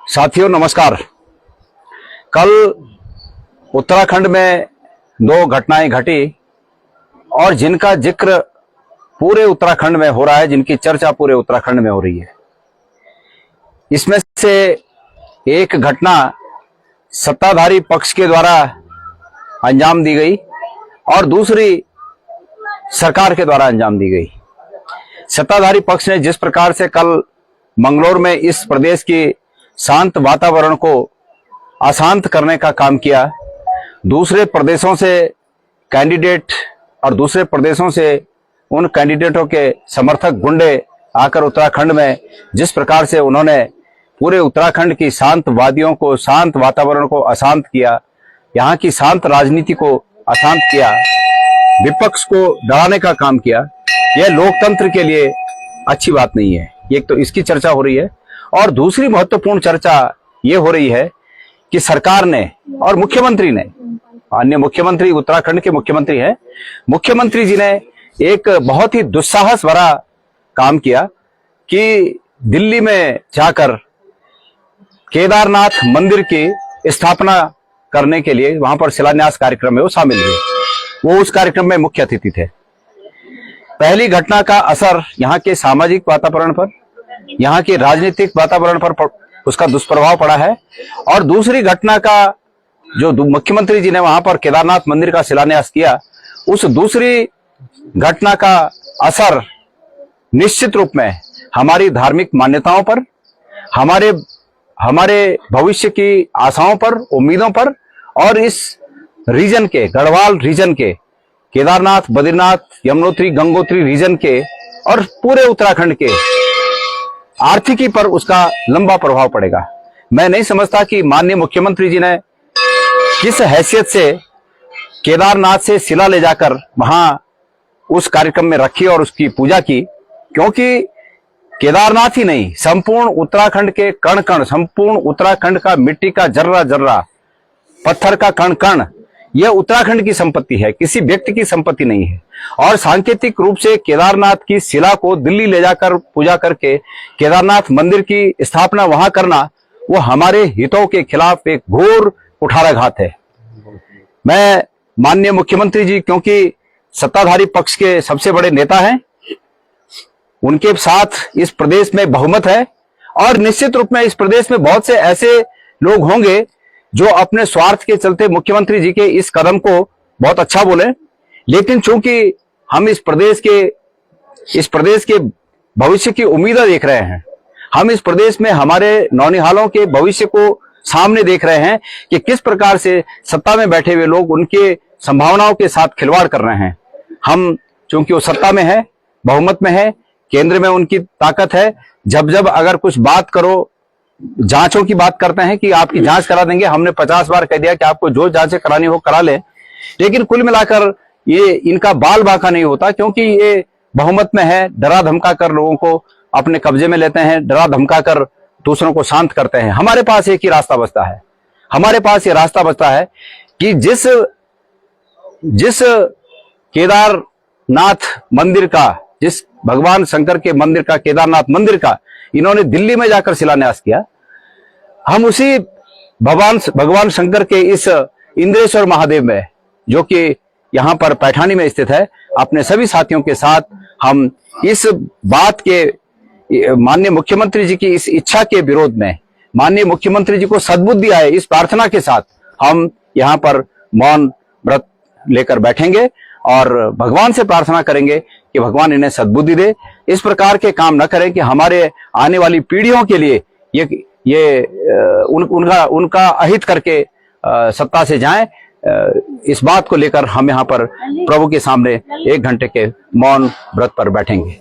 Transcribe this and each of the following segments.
साथियों नमस्कार। कल उत्तराखंड में दो घटनाएं घटी और जिनका जिक्र पूरे उत्तराखंड में हो रहा है, जिनकी चर्चा पूरे उत्तराखंड में हो रही है। इसमें से एक घटना सत्ताधारी पक्ष के द्वारा अंजाम दी गई और दूसरी सरकार के द्वारा अंजाम दी गई। सत्ताधारी पक्ष ने जिस प्रकार से कल मंगलौर में इस प्रदेश की शांत वातावरण को अशांत करने का काम किया, दूसरे प्रदेशों से कैंडिडेट और दूसरे प्रदेशों से उन कैंडिडेटों के समर्थक गुंडे आकर उत्तराखंड में जिस प्रकार से उन्होंने पूरे उत्तराखंड की शांत वादियों को, शांत वातावरण को अशांत किया, यहाँ की शांत राजनीति को अशांत किया, विपक्ष को डराने का काम किया, यह लोकतंत्र के लिए अच्छी बात नहीं है। एक तो इसकी चर्चा हो रही है और दूसरी महत्वपूर्ण चर्चा ये हो रही है कि सरकार ने और मुख्यमंत्री ने, अन्य मुख्यमंत्री उत्तराखंड के मुख्यमंत्री हैं, मुख्यमंत्री जी ने एक बहुत ही दुस्साहस भरा काम किया कि दिल्ली में जाकर केदारनाथ मंदिर की स्थापना करने के लिए वहां पर शिलान्यास कार्यक्रम में वो शामिल हुए। वो उस कार्यक्रम में मुख्य अतिथि थे। पहली घटना का असर यहाँ के सामाजिक वातावरण पर, यहाँ के राजनीतिक वातावरण पर उसका दुष्प्रभाव पड़ा है और दूसरी घटना का जो मुख्यमंत्री जी ने वहां पर केदारनाथ मंदिर का शिलान्यास किया, उस दूसरी घटना का असर निश्चित रूप में हमारी धार्मिक मान्यताओं पर, हमारे भविष्य की आशाओं पर, उम्मीदों पर और इस रीजन के, गढ़वाल रीजन के, केदारनाथ, बद्रीनाथ, यमुनोत्री, गंगोत्री रीजन के और पूरे उत्तराखंड के आर्थिकी पर उसका लंबा प्रभाव पड़ेगा। मैं नहीं समझता कि माननीय मुख्यमंत्री जी ने किस हैसियत से केदारनाथ से शिला ले जाकर वहां उस कार्यक्रम में रखी और उसकी पूजा की, क्योंकि केदारनाथ ही नहीं, संपूर्ण उत्तराखंड के कण कण, संपूर्ण उत्तराखंड का मिट्टी का जर्रा जर्रा, पत्थर का कण कण, यह उत्तराखंड की संपत्ति है, किसी व्यक्ति की संपत्ति नहीं है। और सांकेतिक रूप से केदारनाथ की शिला को दिल्ली ले जाकर पूजा करके केदारनाथ मंदिर की स्थापना वहां करना, वो हमारे हितों के खिलाफ एक घोर कुठाराघात है। मैं माननीय मुख्यमंत्री जी, क्योंकि सत्ताधारी पक्ष के सबसे बड़े नेता हैं, उनके साथ इस प्रदेश में बहुमत है और निश्चित रूप में इस प्रदेश में बहुत से ऐसे लोग होंगे जो अपने स्वार्थ के चलते मुख्यमंत्री जी के इस कदम को बहुत अच्छा बोले, लेकिन चूंकि हम इस प्रदेश के भविष्य की उम्मीदें देख रहे हैं, हम इस प्रदेश में हमारे नौनिहालों के भविष्य को सामने देख रहे हैं कि किस प्रकार से सत्ता में बैठे हुए लोग उनके संभावनाओं के साथ खिलवाड़ कर रहे हैं। हम चूंकि वो सत्ता में है, बहुमत में है, केंद्र में उनकी ताकत है, जब अगर कुछ बात करो, जांचों की बात करते हैं कि आपकी जांच करा देंगे। हमने 50 बार कह दिया कि आपको जो जांचें करानी हो करा ले, लेकिन कुल मिलाकर ये इनका बाल बांका नहीं होता, क्योंकि ये बहुमत में है, डरा धमका कर लोगों को अपने कब्जे में लेते हैं, डरा धमका कर दूसरों को शांत करते हैं। हमारे पास एक ही रास्ता बचता है, हमारे पास ये रास्ता बचता है कि जिस केदारनाथ मंदिर का, जिस भगवान शंकर के मंदिर का, केदारनाथ मंदिर का इन्होंने दिल्ली में जाकर शिलान्यास किया, हम उसी भगवान शंकर के इस इंद्रेश्वर महादेव में, जो कि यहां पर पैठानी में स्थित है, अपने सभी साथियों के साथ हम इस बात के, माननीय मुख्यमंत्री जी की इस इच्छा के विरोध में, माननीय मुख्यमंत्री जी को सद्बुद्धि आए, इस प्रार्थना के साथ हम यहां पर मौन व्रत लेकर बैठेंगे और भगवान से प्रार्थना करेंगे कि भगवान इन्हें सद्बुद्धि दे, इस प्रकार के काम न करें कि हमारे आने वाली पीढ़ियों के लिए उनका अहित करके सत्ता से जाएं। इस बात को लेकर हम यहाँ पर प्रभु के सामने 1 घंटे के मौन व्रत पर बैठेंगे।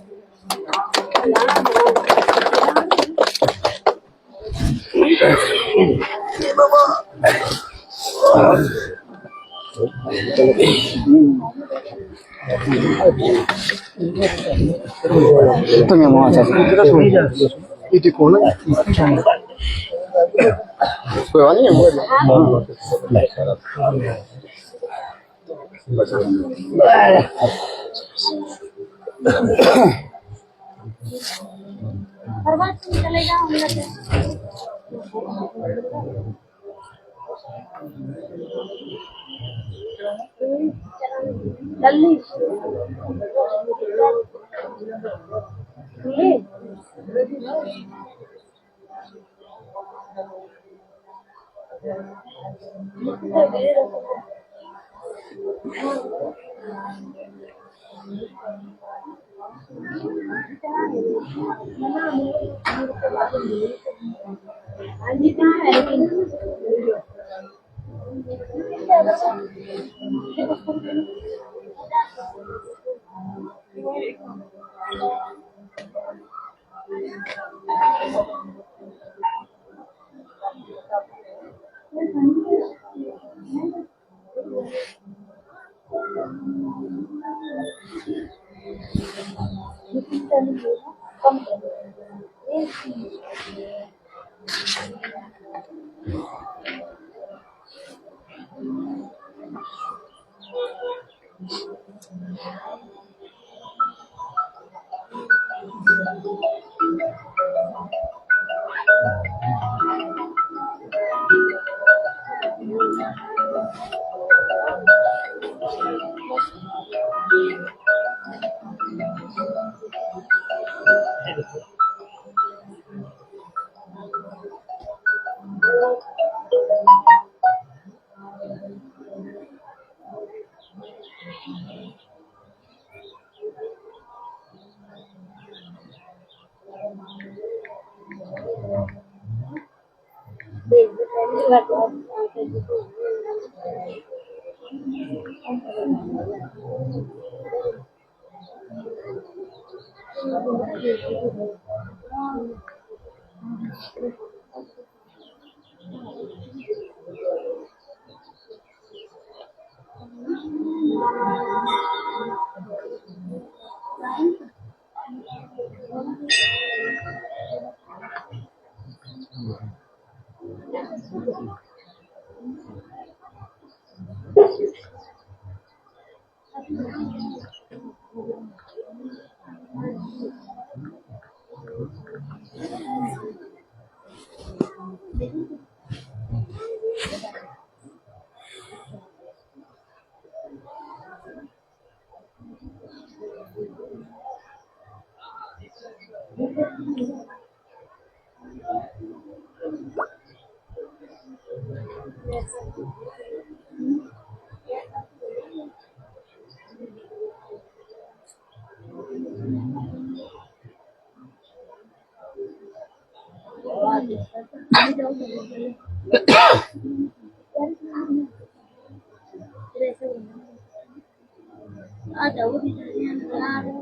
हर बार तुम चले जाओ हम लोग जल्दी ये आजी कहाँ है ada udah